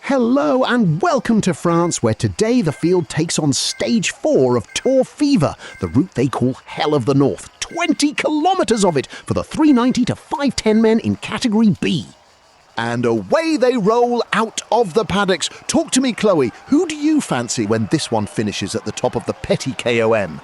Hello and welcome to France, where today the field takes on stage 4 of Tour Fever, the route they call Hell of the North. 20 kilometres of it for the 390 to 510 men in Category B. And away they roll out of the paddocks. Talk to me, Chloe. Who do you fancy when this one finishes at the top of the Petit KOM?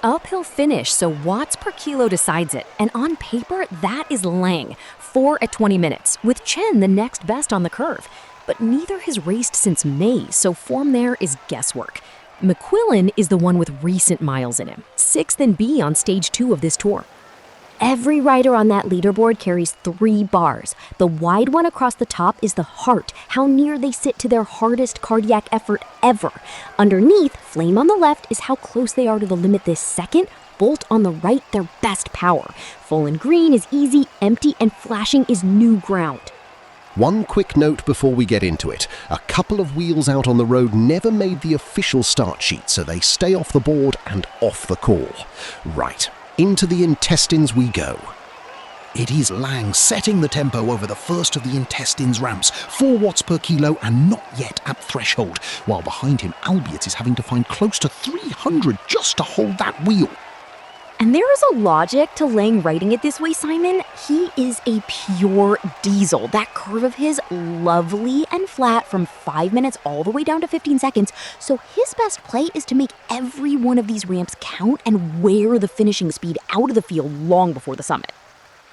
Uphill finish, so watts per kilo decides it. And on paper, that is Lang, 4 at 20 minutes, with Chen the next best on the curve. But neither has raced since May, so form there is guesswork. McQuillen is the one with recent miles in him, 6th in B on stage 2 of this tour. Every rider on that leaderboard carries 3 bars. The wide one across the top is the heart, how near they sit to their hardest cardiac effort ever. Underneath, flame on the left, is how close they are to the limit this second. Bolt on the right, their best power. Full and green is easy, empty, and flashing is new ground. One quick note before we get into it. A couple of wheels out on the road never made the official start sheet, so they stay off the board and off the call. Right, into the intestines we go. It is Lang setting the tempo over the first of the intestines ramps, 4 watts per kilo and not yet at threshold, while behind him Albietz is having to find close to 300 just to hold that wheel. And there is a logic to Lang writing it this way, Simon. He is a pure diesel. That curve of his, lovely and flat from 5 minutes all the way down to 15 seconds. So his best play is to make every one of these ramps count and wear the finishing speed out of the field long before the summit.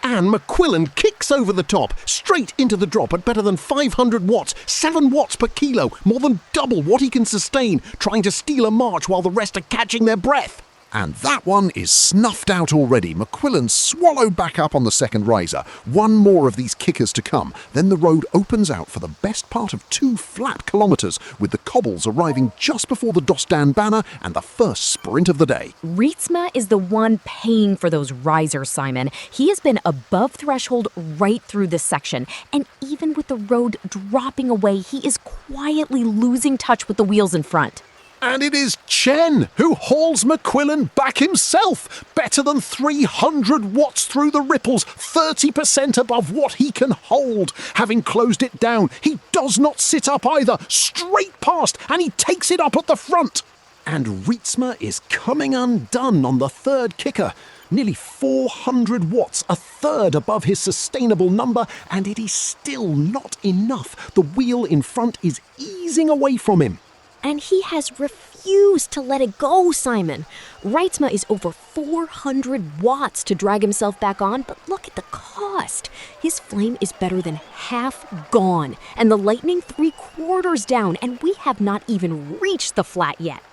And McQuillen kicks over the top, straight into the drop at better than 500 watts, 7 watts per kilo, more than double what he can sustain, trying to steal a march while the rest are catching their breath. And that one is snuffed out already. McQuillen swallowed back up on the second riser. One more of these kickers to come. Then the road opens out for the best part of 2 flat kilometres, with the cobbles arriving just before the Dostan banner and the first sprint of the day. Reitsma is the one paying for those risers, Simon. He has been above threshold right through this section. And even with the road dropping away, he is quietly losing touch with the wheels in front. And it is Chen who hauls McQuillen back himself. Better than 300 watts through the ripples, 30% above what he can hold. Having closed it down, he does not sit up either. Straight past, and he takes it up at the front. And Reitsma is coming undone on the third kicker. Nearly 400 watts, a third above his sustainable number, and it is still not enough. The wheel in front is easing away from him. And he has refused to let it go, Simon. Reitsma is over 400 watts to drag himself back on, but look at the cost. His flame is better than half gone, and the lightning 3/4 down, and we have not even reached the flat yet.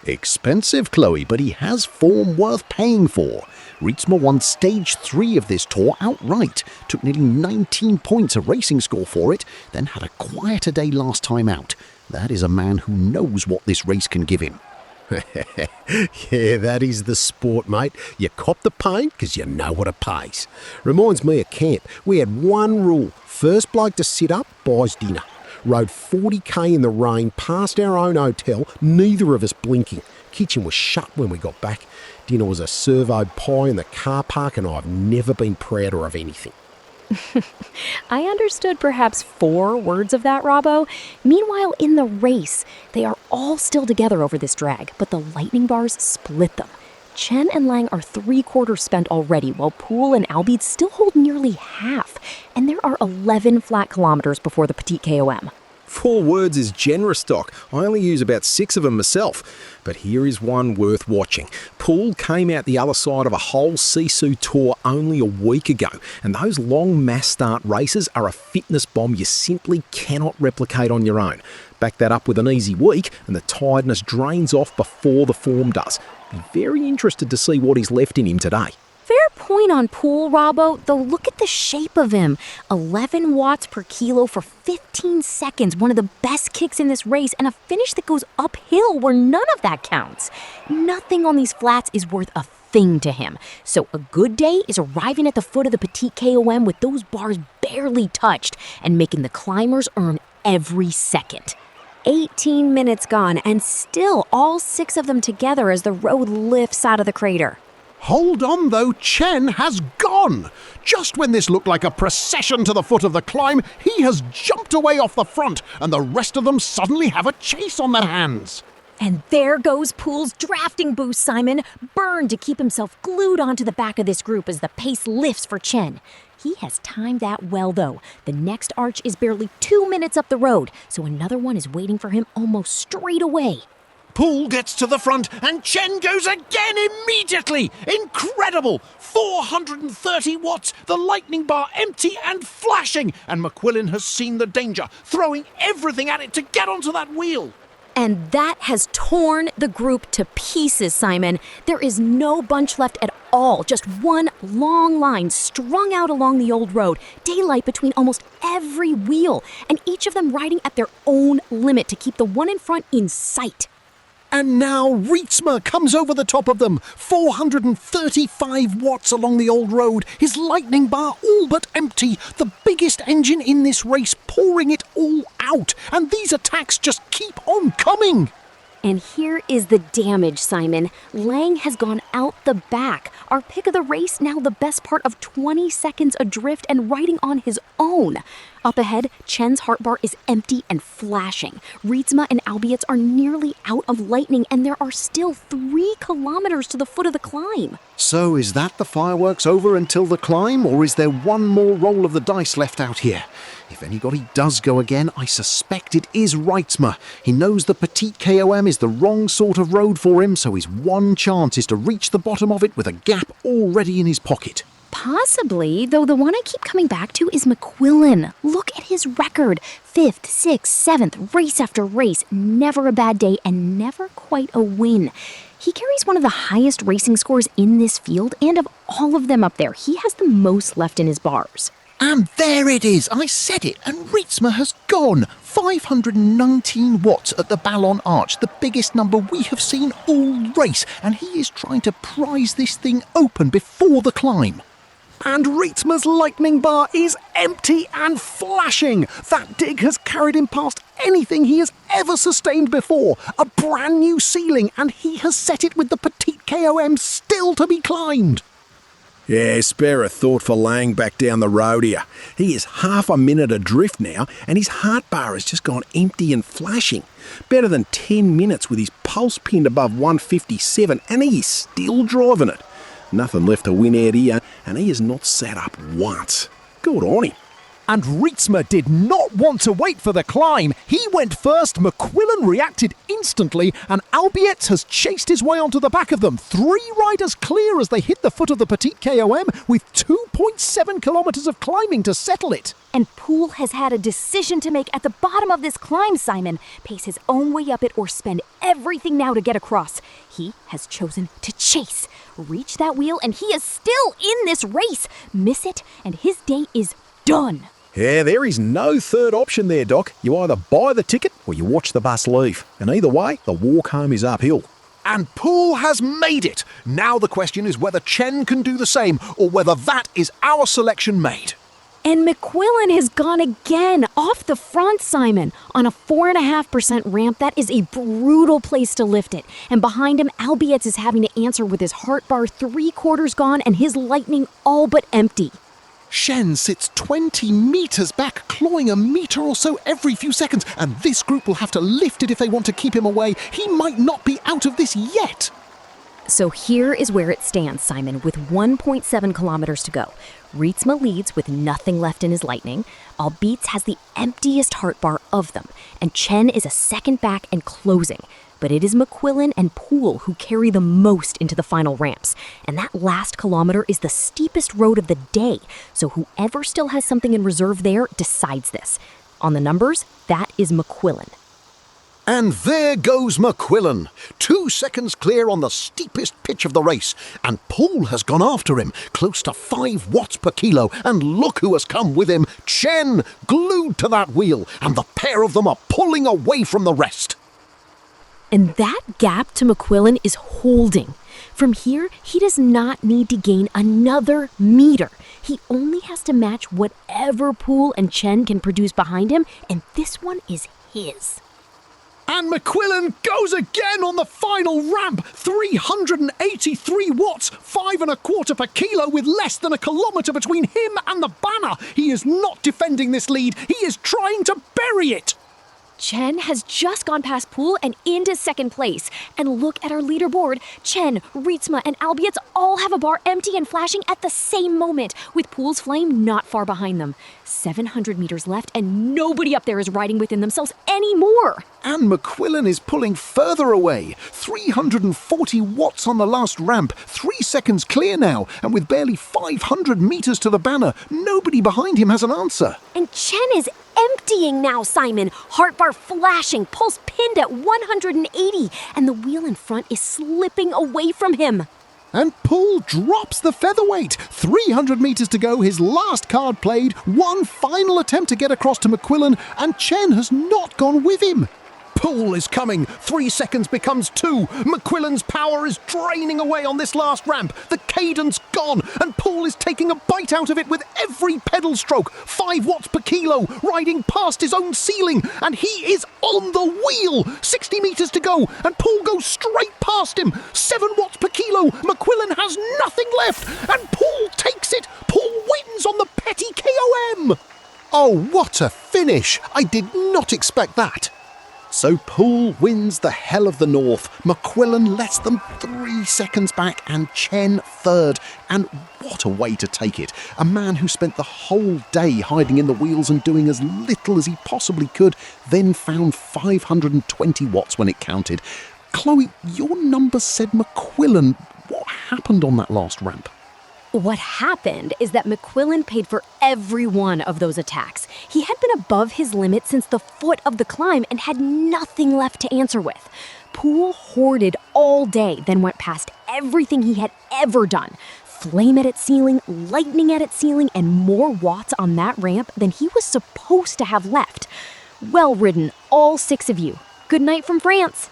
Expensive, Chloe, but he has form worth paying for. Reitsma won stage 3 of this tour outright, took nearly 19 points a racing score for it, then had a quieter day last time out. That is a man who knows what this race can give him. Yeah, that is the sport, mate. You cop the pain because you know what it pays. Reminds me of camp. We had one rule. First bloke to sit up buys dinner. Rode 40k in the rain past our own hotel, neither of us blinking. Kitchen was shut when we got back. Dinner was a servo pie in the car park, and I've never been prouder of anything. I understood perhaps 4 words of that, Robbo. Meanwhile, in the race, they are all still together over this drag, but the lightning bars split them. Chen and Lang are 3/4 spent already, while Poole and Albietz still hold nearly half. And there are 11 flat kilometers before the Petit KOM. 4 words is generous, Doc. I only use about 6 of them myself. But here is one worth watching. Poole came out the other side of a whole Sisu tour only a week ago, and those long mass start races are a fitness bomb you simply cannot replicate on your own. Back that up with an easy week, and the tiredness drains off before the form does. Be very interested to see what is left in him today. Fair point on Poole, Robbo, though look at the shape of him. 11 watts per kilo for 15 seconds, one of the best kicks in this race, and a finish that goes uphill where none of that counts. Nothing on these flats is worth a thing to him. So a good day is arriving at the foot of the Petit KOM with those bars barely touched and making the climbers earn every second. 18 minutes gone, and still all 6 of them together as the road lifts out of the crater. Hold on though, Chen has gone! Just when this looked like a procession to the foot of the climb, he has jumped away off the front, and the rest of them suddenly have a chase on their hands. And there goes Poole's drafting boost, Simon, burned to keep himself glued onto the back of this group as the pace lifts for Chen. He has timed that well, though. The next arch is barely 2 minutes up the road, so another one is waiting for him almost straight away. Poole gets to the front, and Chen goes again immediately! Incredible! 430 watts, the lightning bar empty and flashing, and McQuillen has seen the danger, throwing everything at it to get onto that wheel. And that has torn the group to pieces, Simon. There is no bunch left at all, just one long line strung out along the old road, daylight between almost every wheel, and each of them riding at their own limit to keep the one in front in sight. And now Reitsma comes over the top of them, 435 watts along the old road, his lightning bar all but empty, the biggest engine in this race pouring it all out, and these attacks just keep on coming. And here is the damage, Simon. Lang has gone out the back. Our pick of the race now the best part of 20 seconds adrift and riding on his own. Up ahead, Chen's heart bar is empty and flashing. Reitsma and Albietz are nearly out of lightning, and there are still 3 kilometers to the foot of the climb. So is that the fireworks over until the climb, or is there one more roll of the dice left out here? If anybody does go again, I suspect it is Reitsma. He knows the Petite KOM is the wrong sort of road for him, so his one chance is to reach the bottom of it with a gap already in his pocket. Possibly, though the one I keep coming back to is McQuillen. Look at his record. 5th, 6th, 7th, race after race, never a bad day and never quite a win. He carries one of the highest racing scores in this field, and of all of them up there, he has the most left in his bars. And there it is, I said it, and Reitsma has gone. 519 watts at the Ballon Arch, the biggest number we have seen all race, and he is trying to prise this thing open before the climb. And Reitsma's lightning bar is empty and flashing. That dig has carried him past anything he has ever sustained before. A brand new ceiling, and he has set it with the Petite KOM still to be climbed. Yeah, spare a thought for Lang back down the road here. He is half a minute adrift now, and his heart bar has just gone empty and flashing. Better than 10 minutes with his pulse pinned above 157, and he is still driving it. Nothing left to win out here, and he has not sat up once. Good on him. And Reitsma did not want to wait for the climb. He went first, McQuillen reacted instantly, and Albietz has chased his way onto the back of them. 3 riders clear as they hit the foot of the Petite KOM, with 2.7 kilometers of climbing to settle it. And Poole has had a decision to make at the bottom of this climb, Simon. Pace his own way up it or spend everything now to get across. He has chosen to chase. Reach that wheel, and he is still in this race. Miss it, and his day is done. Yeah, there is no third option there, Doc. You either buy the ticket or you watch the bus leave. And either way, the walk home is uphill. And Poole has made it. Now the question is whether Chen can do the same, or whether that is our selection made. And McQuillen has gone again, off the front, Simon. On a 4.5% ramp, that is a brutal place to lift it. And behind him, Albietz is having to answer with his heart bar 3/4 gone and his lightning all but empty. Chen sits 20 meters back, clawing a meter or so every few seconds, and this group will have to lift it if they want to keep him away. He might not be out of this yet. So here is where it stands, Simon, with 1.7 kilometers to go. Reitsma leads with nothing left in his lightning. Albietz has the emptiest heart bar of them, and Chen is a second back and closing. But it is McQuillen and Poole who carry the most into the final ramps. And that last kilometer is the steepest road of the day, so whoever still has something in reserve there decides this. On the numbers, that is McQuillen. And there goes McQuillen, 2 seconds clear on the steepest pitch of the race, and Poole has gone after him, close to 5 watts per kilo, and look who has come with him, Chen, glued to that wheel, and the pair of them are pulling away from the rest. And that gap to McQuillen is holding. From here, he does not need to gain another meter. He only has to match whatever Poole and Chen can produce behind him, and this one is his. And McQuillen goes again on the final ramp. 383 watts, 5.25 per kilo with less than a kilometre between him and the banner. He is not defending this lead. He is trying to bury it. Chen has just gone past Poole and into second place. And look at our leaderboard. Chen, Reitsma, and Albietz all have a bar empty and flashing at the same moment, with Poole's flame not far behind them. 700 meters left, and nobody up there is riding within themselves anymore. And McQuillen is pulling further away. 340 watts on the last ramp. 3 seconds clear now, and with barely 500 meters to the banner, nobody behind him has an answer. And Chen is emptying now, Simon. Heart bar flashing, pulse pinned at 180, and the wheel in front is slipping away from him. And Poole drops the featherweight. 300 meters to go, his last card played, one final attempt to get across to McQuillen, and Chen has not gone with him. Poole is coming. 3 seconds becomes 2. McQuillen's power is draining away on this last ramp. The cadence gone, and Poole is taking a bite out of it with every pedal stroke. 5 watts per kilo, riding past his own ceiling, and he is on the wheel. 60 meters to go, and Poole goes straight past him. 7 watts per kilo. McQuillen has nothing left, and Poole takes it. Poole wins on the petty KOM. Oh, what a finish! I did not expect that. So Poole wins the Hell of the North, McQuillen less than 3 seconds back, and Chen third. And what a way to take it. A man who spent the whole day hiding in the wheels and doing as little as he possibly could, then found 520 watts when it counted. Chloe, your numbers said McQuillen. What happened on that last ramp? What happened is that McQuillen paid for every one of those attacks. He had been above his limit since the foot of the climb and had nothing left to answer with. Poole hoarded all day, then went past everything he had ever done. Flame at its ceiling, lightning at its ceiling, and more watts on that ramp than he was supposed to have left. Well ridden, all 6 of you. Good night from France.